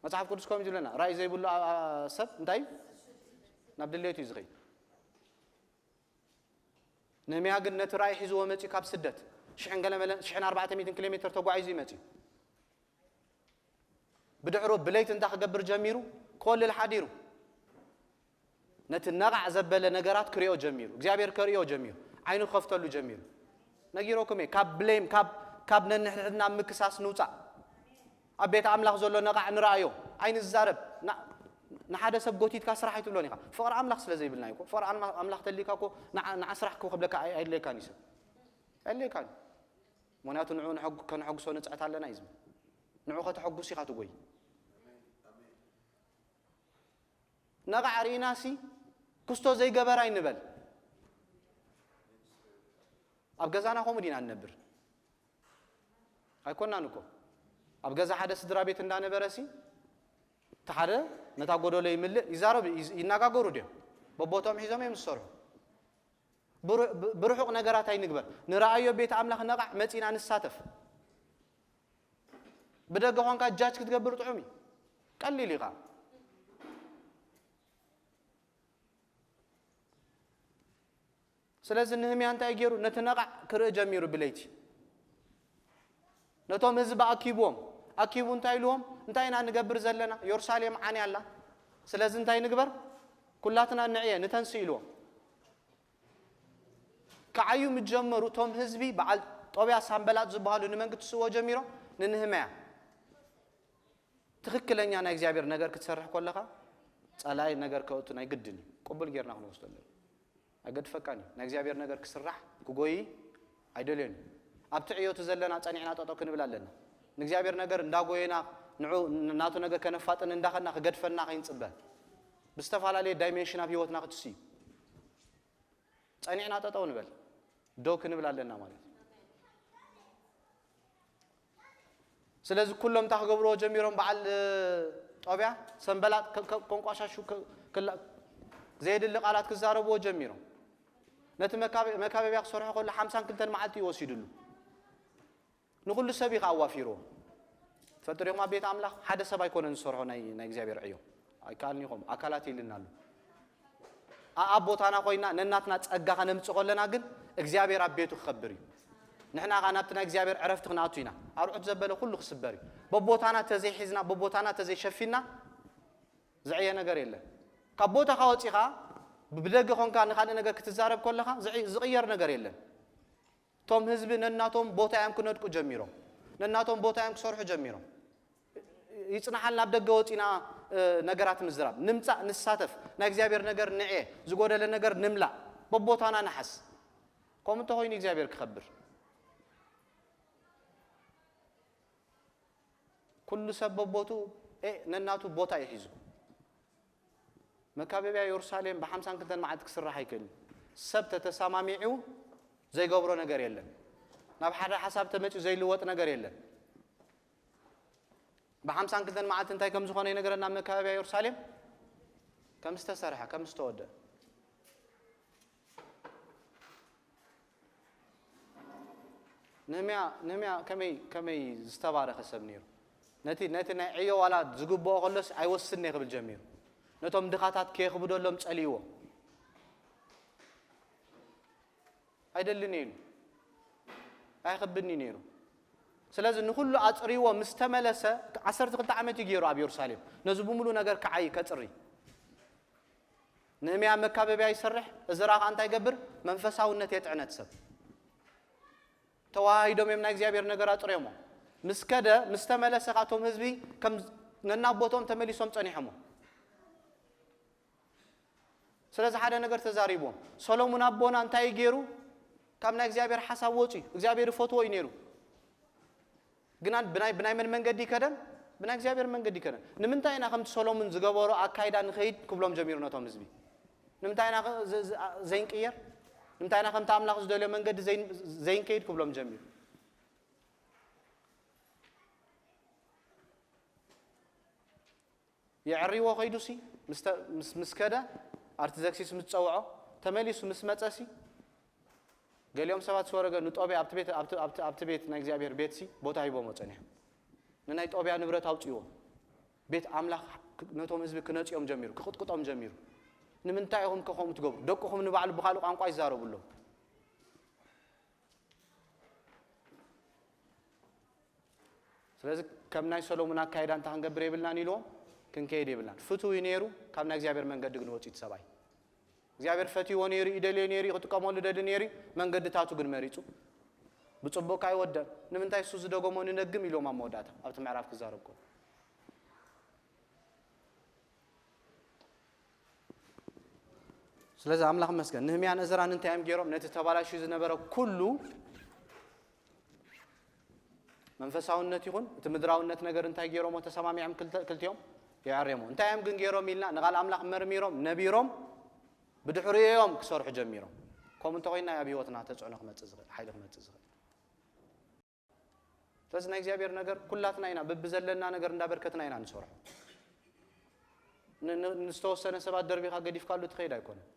ما تعرف كل شيء يقول لنا راي زيبولو سب نتاي نبدل ليه تزغي نهمية قلنا تراي حزوة متي كاب سدت شحن قال ملا شحن 400 كيلومتر تقو عايزي متي بدعرو بليت انت قبر جميرو كل الحديرو نتنقع زبل نجارات كريو جميرو እግዚአብሔር كريو جميرو عينو خفتلو جميرو نجيروكم كاب بليم كاب نحنا مكساس نوصا أبيت أملاخ زلوا نقع نرأيو عين الزارب نحدا سب قوتيت كسرح يتبلوني خا فقر أملاخ سلزي بالنايكو فقر أملاخ تليكاكو نعسرحكو قبلك اللي كان يسب اللي كان ምክንያቱ ንዑ ንሕጉ ከንሕጉሶ ንፅዕት ኣለና እዩ ዝብል ንዑ ከተሐጉስ ኢኻ ትጎይ ነቓዕ ርኢናሲ ክስቶ ዘይገበራ ይንበል ኣብ ገዛና ከምኡ ዲና ንነብር ኣይኮናን እኮ ኣብ ገዛ ሓደ ስድራ ቤት እንዳነበረሲ ተሓደ ነታ ጎደሎ ይምልእ ይዛረብ ይነጋገሩ ድዮም በቦቶም ሒዞም እዮም ዝሰርሑ ብርሑቕ ነገራት ኣይንግበር ንረኣዮ ቤት ኣምላኽ ነቓዕ መፂና ንሳተፍ ብደገ ኾንካ ጃጅ ክትገብር ጥዑም እዩ ቀሊል ኢኻ ስለዚ ንህምያ እንታይ ገይሩ ነቲ ነቓዕ ክርኢ ጀሚሩ ብለይቲ ነቶም ህዝቢ ኣኪቡ እንታይ ኢልዎም እንታይ ኢና ንገብር ዘለና ኢየሩሳሌም ዓንያ ኣላ ስለዚ እንታይ ንግበር ኩላትና ንዕየ ንተንሲ ኢልዎም ከዓዩ ምጀመሩ ቶም ህዝቢ በዓል ጦብያ ሳንበላጥ ዝበሃሉ ንመንግስቲ ስዎ ጀሚሮም ንንህምያ ትክክለኛ ናይ እግዚአብሔር ነገር ክትሰርሕ ኮለኻ ጸላይ ነገር ከውቱ ናይ ግድን ቅቡል ጌርና ክንወስዶ ኣለና ኣገድፈካኒ ናይ እግዚአብሔር ነገር ክስራሕ ክጎይ አይደለን ኣብቲ ዕዮቱ ዘለና ጸኒዕና ጠጠው ክንብል ኣለና ንእግዚአብሔር ነገር እንዳጎየና ንዑ ናቱ ነገር ከነፋጥን እንዳኸና ክገድፈና ከይንጽበ ብስተፋላለየ ዳይሜንሽን ኣብ ህይወትና ክትሲ ጸኒዕና ጠጠው ንበል ዶ ክንብል ኣለና ማለት ስለዚህ ኩሎም ታኽገብሮ ጀሚሮም በዓል ጦብያ ሰንበላጥ ኮንቋሻሹ ዘይድል ቃላት ክዛረብዎ ጀሚሮም ነቲ መካበቢያ ክሰርሑ ከሎ 52 መዓልቲ ይወስድሉ ንኩሉ ሰብ ይኣዋፊሮ ፈጥሪማ ቤት ኣምላኽ ሓደ ሰብ ኣይኮነን ዝሰርሖ ናይ እግዚአብሔር ዕዮ ኣይካልኒኹም ኣካላት ይልናሉ ኣብ ቦታና ኮይና ነናትና ጸጋ ከነምጽእ ከለና ግን እግዚአብሔር ኣብ ቤቱ ክኸብር እዩ ንሕና ናብቲ ናይ እግዚአብሔር ዕረፍቲ ክንኣቱ ኢና ኣርዑት ዘበለ ኩሉ ክስበር እዩ በቦታና ተዘይሒዝና በቦታና ተዘይሸፊና ዝዕየ ነገር የለን ካብ ቦታ ካወፂኻ ብደገ ኾንካ ንኻልእ ነገር ክትዛረብ ከለኻ ዝቕየር ነገር የለን ቶም ህዝቢ ነናቶም ቦታ እዮም ክነድቁ ጀሚሮም ነናቶም ቦታ እዮም ክሰርሑ ጀሚሮም ይጽናሓልና ኣብ ደገ ወፂና ነገራት ምዝራብ ንምጻእ ንሳተፍ ናይ እግዚአብሔር ነገር ንዕየ ዝጎደለ ነገር ንምላእ በቦታና ንሓስ ከምኡ ተኾይኑ እግዚአብሔር ክኸብር ኩሉ ሰብ በቦቱ ነናቱ ቦታ ይሒዙ መካበቢያ ኢየሩሳሌም በ52 መዓልቲ ክስራሕ አይከል ሰብ ተተሰማሚዑ ዘይገብሮ ነገር የለን ናብ ሓደ ሓሳብ ተመጪ ዘይልወጥ ነገር የለን በ52 መዓልቲ እንታይ ከም ዝኾነ ይነገረና መካበቢያ ኢየሩሳሌም ከም ዝተሰርሐ ከም ዝተወደ ነህምያ ከመይ ዝተባረኸ ሰብ ነይሩ ነቲ ናይ ዕዮ ዋላ ዝግብኦ ከሎስ ኣይወስድን ክብል ጀሚሩ ነቶም ድኻታት ከይኽብደሎም ጸልይዎ አይደልን ኢሉ ኣይኽብድኒ ነይሩ ስለዚ ንኩሉ ኣጽሪዎ ምስተመለሰ 12 ዓመት ይገይሩ ኣብ ኢየሩሳሌም ነዚ ብሙሉ ነገር ከዓይ ከጽሪ ነህምያ መካበቢያ ይሰርሕ እዝራኻ እንታይ ይገብር መንፈሳውነት የጥዕነት ሰብ ተዋሂዶም እዮም ናይ እግዚአብሔር ነገር ኣጽሪዮሞ مسكدة مستملة سقاتهم هزبي كم ننابوتهم تمليسهم تانيحمو سلازة حدا نقر تزاريبون سولومون أبونا أنتاي جيرو كم نأجزابير حساب وجي أجزابير فوتو ينيرو جنان بناي من قدي كذا بناي أجزابير من قدي كذا نمنتاي ناخم سولومون زجابورو أكايدا نخيد كبلهم جميرنا توم هزبي نمنتاي ناخ زين كير نمنتاي ناخم تعمل خز دولة من قد زين كيد كبلهم جمير يعريوا خيدوسي مسكدا ارتزاكسيس متصوعو تمليسو مسمصاسي قال يوم سبات سورغ نطوبي ابت بيت نا እግዚአብሔር ቤት ሲ ቦታ ይቦ መጸንሕ ነናይ ጦቢያ ንብረት አውጪዎ ቤት አምላኽ ነቶም ህዝብ ክነጽዮም ጀሚሩ ክቁጥቁጦም ጀሚሩ ንምንታይኹም ከኹም ትገብሩ ደቁኹም ንባዕሉ በኻሉ ቋንቋ ይዛረቡሎ ስለዚህ ከምናይ ሰሎሞን አካይዳን ታንገብር ይብልናን ይሎ ክንከይድ ይብልናን ፍቱ ይነሩ ካብና እግዚአብሔር መንገድ ግን ወጪት ሰባይ እግዚአብሔር ፈቲ ወኔሪ ኢደሌኔሪ ቁጥቀሞል ደድኔሪ መንገድታቱ ግን መሪጹ ብጽቦካ ይወደ ንምንታይ ሱዝ ደጎሞን ነገም ይሎ ማሞዳታ ኣብተ ምዕራፍ ክዛረብኮ ስለዚህ አምላኽ መስገን ነህምያን እዝራን እንታይም ጌሮም ነቲ ተባላሽ ዝነበረ ኩሉ መንፈሳውነት ይሁን እቲ ምድራውነት ነገር እንታይ ገይሮሞ ተሰማሚዖም ክልቲኦም ይዓርየሙ እንታይም ግን ገይሮም ኢልና ንቓል ኣምላኽ መርሚሮም ነቢሮም ብድሕሪኦም ክሰርሑ ጀሚሮም ከምኡ እንተኮይና ኣብ ህይወትና ተጽዕኖ ክመጽእ ዝኽእል ሓይሊ ክመጽእ ዝኽእል ስለዚ ናይ እግዚአብሔር ነገር ኩላትና ኢና ብብዘለና ነገር እንዳበርከትና ኢና ንሰርሖ ንስተወሰነ ሰባት ደርቢኻ ገዲፍካሉ ትኸይድ ኣይኮነን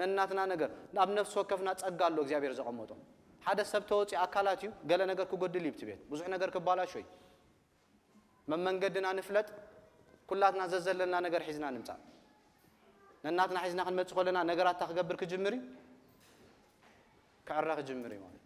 ነናትና ነገር ናብ ነፍስ ወከፍና ጸጋ ኣሎ እግዚአብሔር ዘቐመጦ ሓደ ሰብ ተወጪ ኣካላት እዩ ገለ ነገር ክጎድል ይብት ቤት ብዙሕ ነገር ክባላሽ ወይ መንገድና ንፍለጥ ኩላትና ዘዘለና ነገር ሒዝና ንምጻእ ነናትና ሒዝና ክንመጽእ ኮለና ነገራት ክገብር ክጅምር ክዕራ ክጅምር ማለት